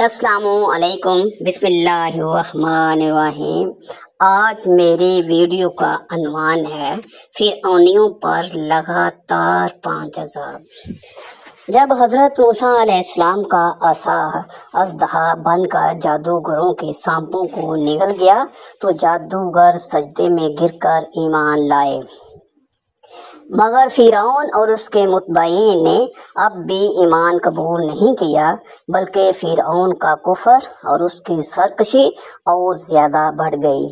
السلام علیکم، بسم اللہ الرحمن الرحیم۔ آج میری ویڈیو کا عنوان ہے فرعونیوں پر لگاتار 5 عذاب۔ جب حضرت موسیٰ علیہ السلام کا عصا اژدہا بن کر جادوگروں کے سانپوں کو نگل گیا تو جادوگر سجدے میں گر کر ایمان لائے، مگر فرعون اور اس کے متبعین نے اب بھی ایمان قبول نہیں کیا، بلکہ فرعون کا کفر اور اس کی سرکشی اور زیادہ بڑھ گئی،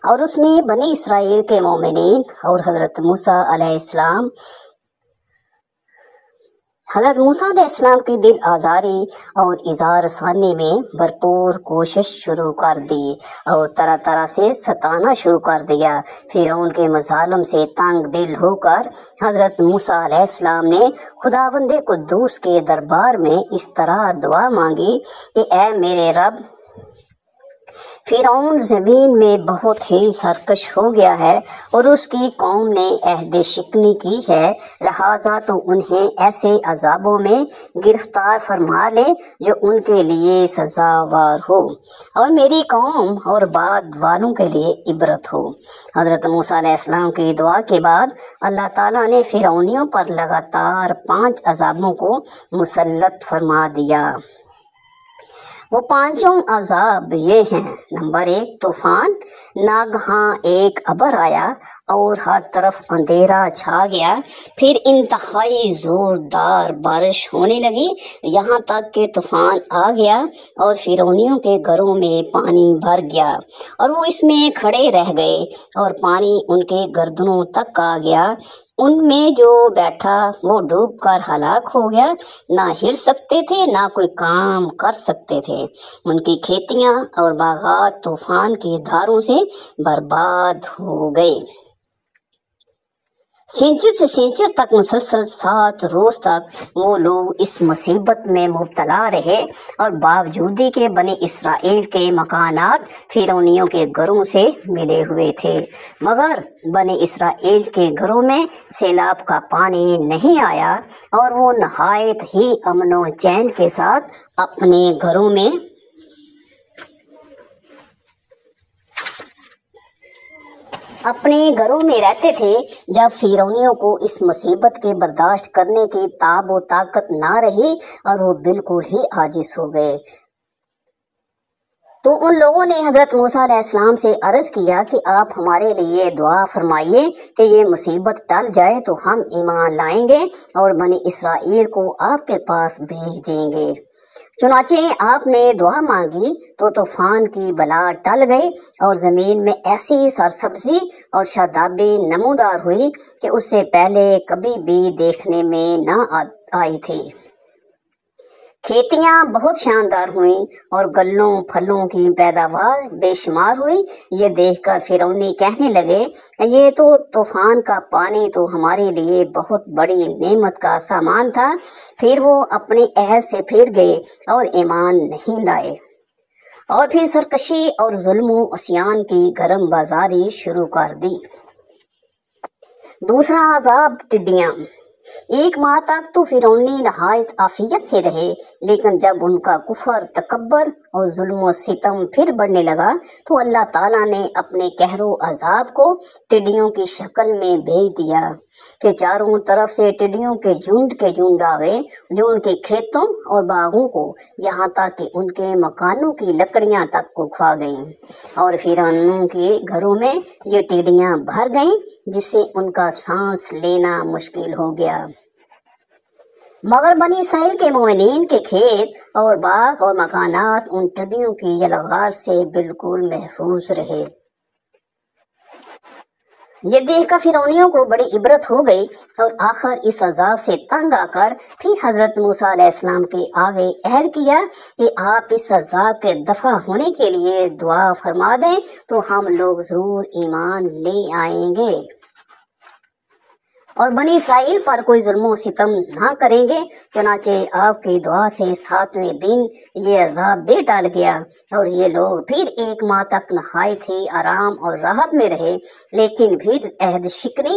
اور اس نے بنی اسرائیل کے مومنین اور حضرت موسیٰ علیہ السلام کی دل آزاری اور اظہار ثانی میں بھرپور کوشش شروع کر دی اور طرح طرح سے ستانا شروع کر دیا۔ فرعون کے مظالم سے تنگ دل ہو کر حضرت موسیٰ علیہ السلام نے خداوند قدوس کے دربار میں اس طرح دعا مانگی کہ اے میرے رب، فرعون زمین میں بہت ہی سرکش ہو گیا ہے اور اس کی قوم نے عہد شکنی کی ہے، لہٰذا تو انہیں ایسے عذابوں میں گرفتار فرما لے جو ان کے لیے سزاوار ہو اور میری قوم اور بعد والوں کے لیے عبرت ہو۔ حضرت موسیٰ علیہ السلام کی دعا کے بعد اللہ تعالیٰ نے فرعونیوں پر لگاتار 5 عذابوں کو مسلط فرما دیا۔ وہ 5 عذاب یہ ہیں: نمبر 1، طوفان۔ ناگہاں ایک ابر آیا اور ہر طرف اندھیرا چھا گیا، پھر انتہائی زوردار بارش ہونے لگی، یہاں تک کہ طوفان آ گیا اور فرعونیوں کے گھروں میں پانی بھر گیا اور وہ اس میں کھڑے رہ گئے اور پانی ان کے گردنوں تک آ گیا۔ ان میں جو بیٹھا وہ ڈوب کر ہلاک ہو گیا، نہ ہل سکتے تھے نہ کوئی کام کر سکتے تھے۔ ان کی کھیتیاں اور باغات طوفان کی دھاروں سے برباد ہو گئے۔ سینچر سے سینچر تک مسلسل 7 روز تک وہ لوگ اس مصیبت میں مبتلا رہے، اور باوجودی کے بنی اسرائیل کے مکانات فرعونیوں کے گھروں سے ملے ہوئے تھے، مگر بنی اسرائیل کے گھروں میں سیلاب کا پانی نہیں آیا اور وہ نہایت ہی امن و چین کے ساتھ اپنے گھروں میں رہتے تھے۔ جب فرعونیوں کو اس مصیبت کے برداشت کرنے کی تاب و طاقت نہ رہی اور وہ بالکل ہی عاجز ہو گئے، تو ان لوگوں نے حضرت موسیٰ علیہ السلام سے عرض کیا کہ آپ ہمارے لیے دعا فرمائیے کہ یہ مصیبت ٹل جائے تو ہم ایمان لائیں گے اور بنی اسرائیل کو آپ کے پاس بھیج دیں گے۔ چنانچہ آپ نے دعا مانگی تو طوفان کی بلا ٹل گئی اور زمین میں ایسی سرسبزی اور شادابی نمودار ہوئی کہ اس سے پہلے کبھی بھی دیکھنے میں نہ آئی تھی۔ کھیتیاں بہت شاندار ہوئیں اور گلوں پھلوں کی پیداوار بے شمار ہوئی۔ یہ دیکھ کر فرعونی کہنے لگے، یہ تو طوفان کا پانی تو ہمارے لیے بہت بڑی نعمت کا سامان تھا۔ پھر وہ اپنے عہد سے پھر گئے اور ایمان نہیں لائے، اور پھر سرکشی اور ظلم و عصیان کی گرم بازاری شروع کر دی۔ دوسرا عذاب، ٹڈیاں۔ 1 ماہ تک تو فرعونی نہایت عافیت سے رہے، لیکن جب ان کا کفر، تکبر اور ظلم و ستم پھر بڑھنے لگا تو اللہ تعالیٰ نے اپنے قہر و عذاب کو ٹڈیوں کی شکل میں بھیج دیا کہ چاروں طرف سے ٹڈیوں کے جھنڈ آئے جو ان کے کھیتوں اور باغوں کو، یہاں تک کہ ان کے مکانوں کی لکڑیاں تک کو کھا گئیں، اور فرعونوں کے گھروں میں یہ ٹڈیاں بھر گئیں جس سے ان کا سانس لینا مشکل ہو گیا۔ مگر بنی اسرائیل کے مومنین کے کھیت اور باغ اور مکانات ان ٹڈیوں کی یلغار سے بالکل محفوظ رہے۔ یہ دیکھ کر فرعونیوں کو بڑی عبرت ہو گئی، اور آخر اس عذاب سے تنگ آ کر پھر حضرت موسیٰ علیہ السلام کے آگے عہد کیا کہ آپ اس عذاب کے دفع ہونے کے لیے دعا فرما دیں تو ہم لوگ ضرور ایمان لے آئیں گے اور بنی اسرائیل پر کوئی ظلم و ستم نہ کریں گے۔ چنانچہ آپ کی دعا سے 7ویں دن یہ عذاب بھی ٹل گیا اور یہ لوگ پھر 1 ماہ تک نہایت ہی آرام اور راحت میں رہے، لیکن پھر عہد شکنی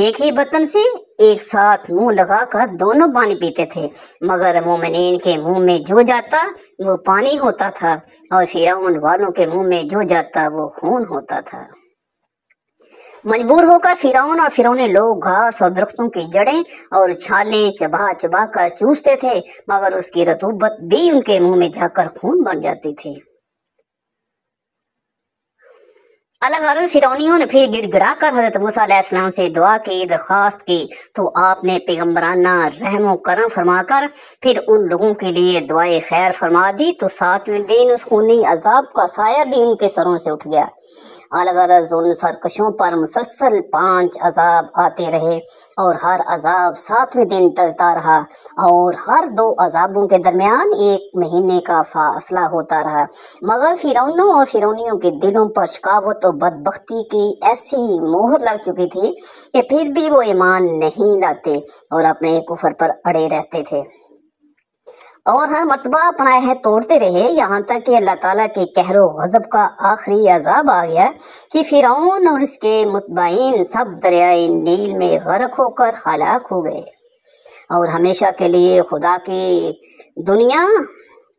ایک ہی برتن سے ایک ساتھ منہ لگا کر دونوں پانی پیتے تھے، مگر مومنین کے منہ میں جو جاتا وہ پانی ہوتا تھا اور فرعون والوں کے منہ میں جو جاتا وہ خون ہوتا تھا۔ مجبور ہو کر فرعون اور فرعونی لوگ گھاس اور درختوں کی جڑیں اور چھالیں چبا چبا کر چوستے تھے، مگر اس کی رطوبت بھی ان کے منہ میں جا کر خون بن جاتی تھی۔ اللہ غرض فرعونیوں نے پھر گڑ گڑا کر حضرت موسیٰ علیہ السلام سے دعا کی، درخواست کی، تو آپ نے پیغمبرانہ رحم و کرم فرما کر پھر ان لوگوں کے لیے دعائے خیر فرما دی، تو 7ویں دن اس خونی عذاب کا سایہ بھی ان کے سروں سے اٹھ گیا۔ الغرض ان سرکشوں پر مسلسل 5 عذاب آتے رہے اور ہر عذاب 7ویں دن ٹلتا رہا، اور ہر 2 عذابوں کے درمیان 1 مہینے کا فاصلہ ہوتا رہا، مگر فرعونوں اور فرعونیوں کے دلوں پر شقاوت و بدبختی کی ایسی مہر لگ چکی تھی کہ پھر بھی وہ ایمان نہیں لاتے اور اپنے کفر پر اڑے رہتے تھے، اور ہر مرتبہ اپنا عہد توڑتے رہے، یہاں تک کہ اللہ تعالیٰ کے قہر و غضب کا آخری عذاب آ گیا کہ فرعون اور اس کے متبعین سب دریائے نیل میں غرق ہو کر ہلاک ہو گئے، اور ہمیشہ کے لیے خدا کی دنیا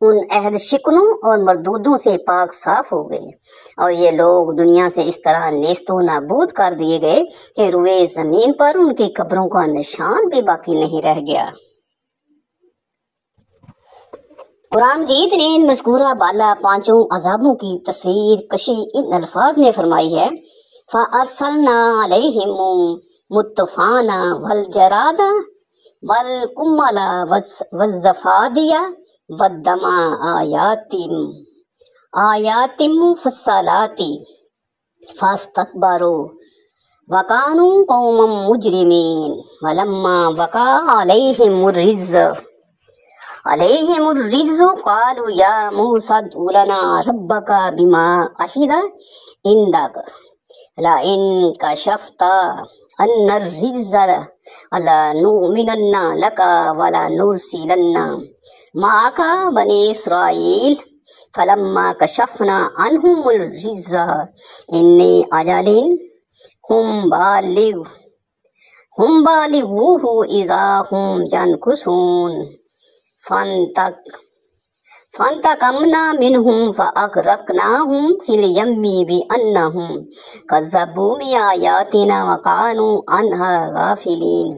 ان عہد شکنوں اور مردودوں سے پاک صاف ہو گئی، اور یہ لوگ دنیا سے اس طرح نیست و نابود کر دیے گئے کہ روئے زمین پر ان کی قبروں کا نشان بھی باقی نہیں رہ گیا۔ قرآن مجید نے ان مذکورہ بالا 5 عذابوں کی تصویر کشی ان الفاظ میں فرمائی ہے: فَأَرْسَلْنَا عَلَيْهِمُ الطُّوفَانَ وَالْجَرَادَ وَالْقُمَّلَ وَالضَّفَادِعَ وَالدَّمَ آيَاتٍ مُفَصَّلَاتٍ فَاسْتَكْبَرُوا وَكَانُوا قَوْمًا مُجْرِمِينَ وَلَمَّا وَقَعَ عَلَيْهِمُ الرِّجْزُ قَالُوا يَا مُوسَى ادْعُ لَنَا رَبَّكَ بِمَا عَهِدَ عِندَكَ لَئِن كَشَفْتَ عَنَّا الرِّجْزَ لَنُؤْمِنَنَّ لَكَ وَلَنُرْسِلَنَّ مَعَكَ بَنِي إِسْرَائِيلَ فَلَمَّا كَشَفْنَا عَنْهُمُ الرِّجْزَ إِنَّ أَجَلٍ هُمْ بالغوه إِذَا هُمْ يَنكُثُونَ فَانْتَقَمْنَا مِنْهُمْ فَأَغْرَقْنَاهُمْ فِي الْيَمِّ بِأَنَّهُمْ كَذَّبُوا بِآيَاتِنَا وَكَانُوا عَنْهَا غَافِلِينَ۔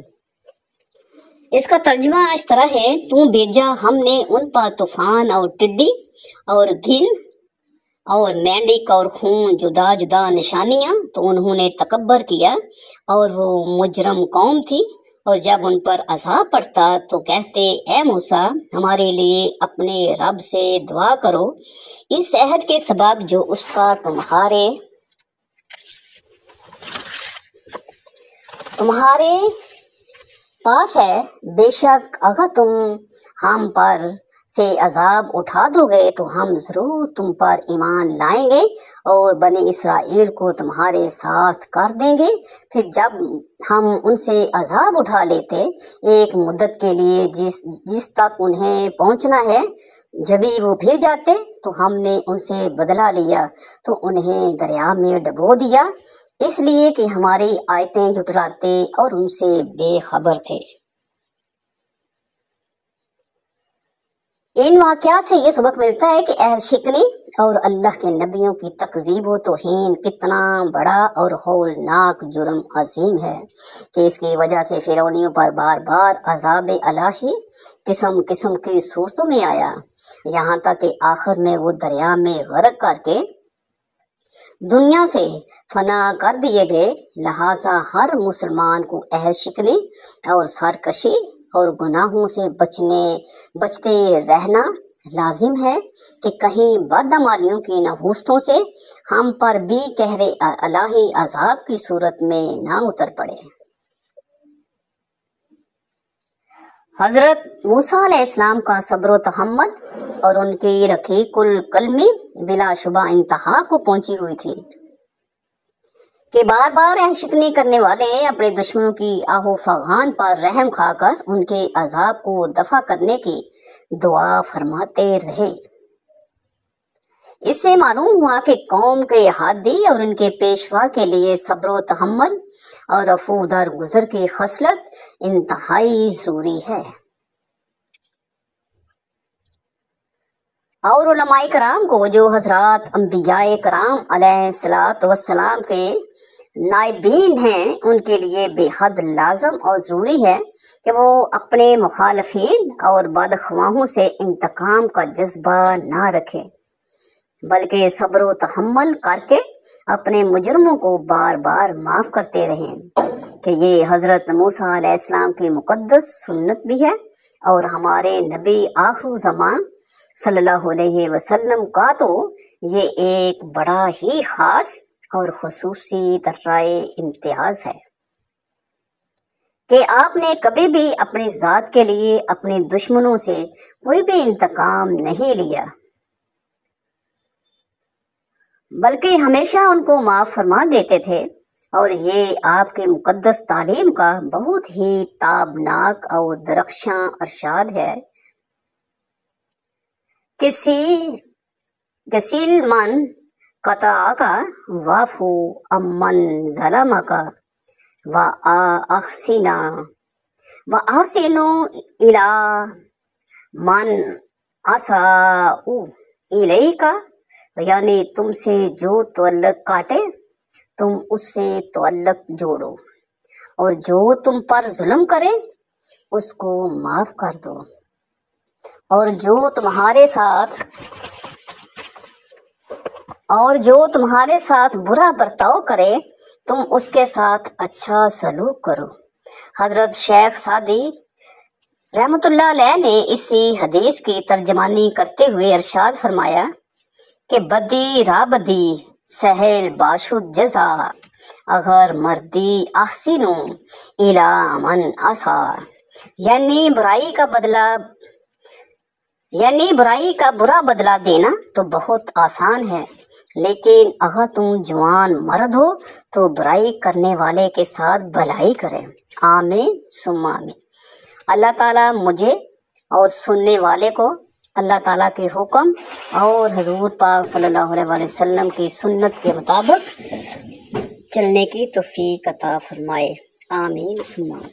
اس کا ترجمہ اس طرح ہے: تو بھیجا ہم نے ان پر طوفان اور ٹڈی اور گھن اور مینڈک اور خون، جدا جدا نشانیاں، تو انہوں نے تکبر کیا اور وہ مجرم قوم تھی، اور جب ان پر عذاب پڑتا تو کہتے: اے موسیٰ، ہمارے لیے اپنے رب سے دعا کرو اس عہد کے سبب جو اس کا تمہارے پاس ہے، بے شک اگر تم ہم پر سے عذاب اٹھا دو گے تو ہم ضرور تم پر ایمان لائیں گے اور بنی اسرائیل کو تمہارے ساتھ کر دیں گے۔ پھر جب ہم ان سے عذاب اٹھا لیتے ایک مدت کے لیے جس تک انہیں پہنچنا ہے، جبھی وہ پھر جاتے تو ہم نے ان سے بدلہ لیا تو انہیں دریا میں ڈبو دیا، اس لیے کہ ہماری آیتیں جھٹلاتے اور ان سے بے خبر تھے۔ ان واقعات سے یہ سبق ملتا ہے کہ عہد شکنی اور اللہ کے نبیوں کی تکذیب و توہین کتنا بڑا اور ہولناک جرم عظیم ہے کہ اس کی وجہ سے فرعونیوں پر بار بار عذاب الہی قسم قسم کی صورتوں میں آیا، یہاں تک کہ آخر میں وہ دریا میں غرق کر کے دنیا سے فنا کر دیے گئے۔ لہٰذا ہر مسلمان کو عہد شکنی اور سرکشی اور گناہوں سے بچتے رہنا لازم ہے کہ کہیں بدعمالیوں کی نحوستوں سے ہم پر بھی قہر الہی عذاب کی صورت میں نہ اتر پڑے۔ حضرت موسیٰ علیہ السلام کا صبر و تحمل اور ان کی رقیق القلمی بلا شبہ انتہا کو پہنچی ہوئی تھی کہ بار بار عہد شکنی کرنے والے اپنے دشمنوں کی آہو فغان پر رحم کھا کر ان کے عذاب کو دفع کرنے کی دعا فرماتے رہے۔ اس سے معلوم ہوا کہ قوم کے ہادی اور ان کے پیشوا کے لیے صبر و تحمل اور عفو درگزر کی خصلت انتہائی ضروری ہے۔ اور علماء کرام کو جو حضرات انبیاء کرام علیہ الصلاۃ والسلام کے نائبین ہیں، ان کے لیے بے حد لازم اور ضروری ہے کہ وہ اپنے مخالفین اور بدخواہوں سے انتقام کا جذبہ نہ رکھیں، بلکہ صبر و تحمل کر کے اپنے مجرموں کو بار بار معاف کرتے رہیں، کہ یہ حضرت موسیٰ علیہ السلام کی مقدس سنت بھی ہے، اور ہمارے نبی آخر زمان صلی اللہ علیہ وسلم کا تو یہ ایک بڑا ہی خاص اور خصوصی درجہ امتیاز ہے کہ آپ نے کبھی بھی اپنی ذات کے لیے اپنے دشمنوں سے کوئی بھی انتقام نہیں لیا، بلکہ ہمیشہ ان کو معاف فرما دیتے تھے، اور یہ آپ کے مقدس تعلیم کا بہت ہی تابناک اور درخشاں ارشاد ہے۔ کسی من قطع کا وافو امن ظلم کا وَأَحْسِنُوا إِلَى مَنْ أَسَاءَ إِلَيْكَ، یعنی تم سے جو تعلق کاٹے تم اس سے تعلق جوڑو، اور جو تم پر ظلم کرے اس کو معاف کر دو، اور جو تمہارے ساتھ برا برتاؤ کرے تم اس کے ساتھ اچھا سلوک کرو۔ حضرت شیخ سعدی رحمۃ اللہ علیہ نے اسی حدیث کی ترجمانی کرتے ہوئے ارشاد فرمایا کہ بدی رابدی سہل باشد جزا، اگر مردی احسنو الی من اسا، یعنی برائی کا برا بدلہ دینا تو بہت آسان ہے، لیکن اگر تم جوان مرد ہو تو برائی کرنے والے کے ساتھ بھلائی کریں۔ آمین ثم آمین۔ اللہ تعالیٰ مجھے اور سننے والے کو اللہ تعالیٰ کے حکم اور حضور پاک صلی اللہ علیہ وسلم کی سنت کے مطابق چلنے کی توفیق عطا فرمائے۔ آمین ثم آمین۔